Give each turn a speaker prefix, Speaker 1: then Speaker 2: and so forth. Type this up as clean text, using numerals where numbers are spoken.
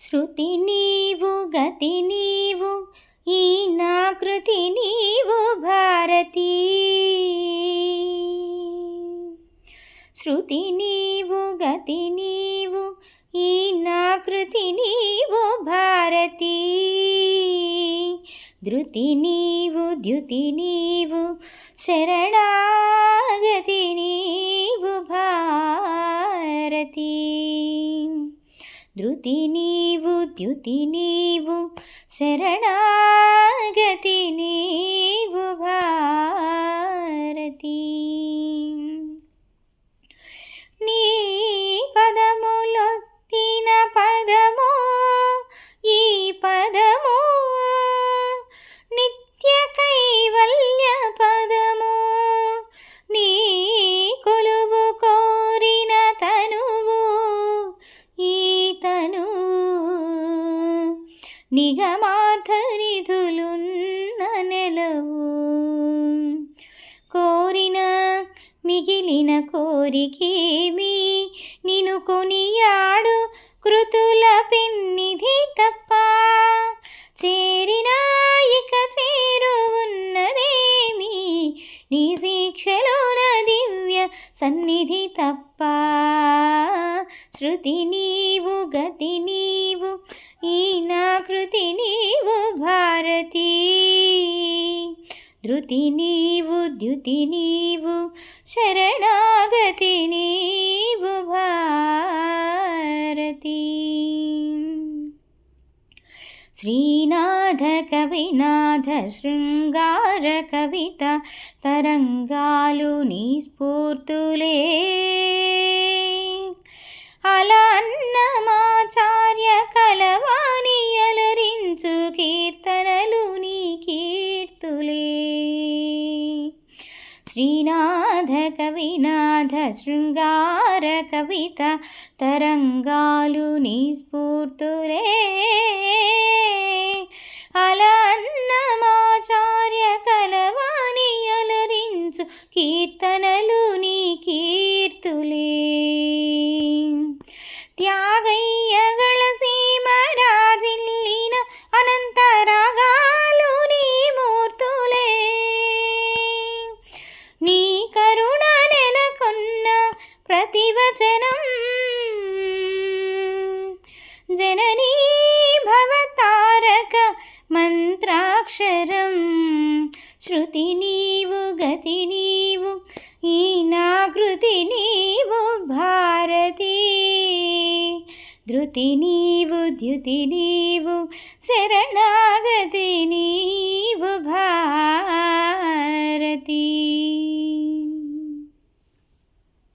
Speaker 1: శృతి నీవు గతి నీవు ఈ నా కృతి నీవు భారతి. శృతి నీవు గతి నీవు ఈ నా కృతి నీవు భారతి. ధృతి నీవు ద్యుతి నీవు శరణాగతి నీవు భారతి. ధృతి నీవు ద్యుతి నీవు శరణాగతి నీవు భారతి. నీ పదములొత్తిన పదము ఈ పదము నిత్య కైవల్య పదము. నీ కొలువు కోరిన తనువు ఈ తనువు నిగమార్థనిధులున్న నెలవు. కోరిన మిగిలిన కోరికేమి నిను కొనియాడు కృతుల పెన్నిధి తప్ప. చేరినా ఇక చేరువున్నదేమి నీ శిక్షలోన దివ్య సన్నిధి తప్ప. శృతి నీవు గతి నీవు ఈ నా కృతి నీవు భారతి. ధృతి నీవు ద్యుతి నీవు శరణాగతి నీవు భారతి. శ్రీనాథ కవినాథ శృంగార కవిత తరంగాలు నీ స్ఫూర్తులే. అలా అన్నమాచార్య కలవాణి అలరించు కీర్తనలు నీ కీర్తులే. శ్రీనాథ కవినాథ శృంగార కవిత తరంగాలు నీ స్ఫూర్తులే. అలా అన్నమాచార్య కలవాణి అలరించు కీర్తనలు నీ కీర్తులే. త్యాగయ్యಗಳ సీమ రాజిల్లిన అనంత రాగాలు నీ మూర్తులే. నీ కరుణ నెలకొన్న ప్రతివచనం జననీ భవతారక మంత్రాక్షరం. శృతి నీవు గతి నీవు ఈ నా కృతి నీవు భారతి. ధృతి నీవు ద్యుతి నీవు శరణాగతి నీవు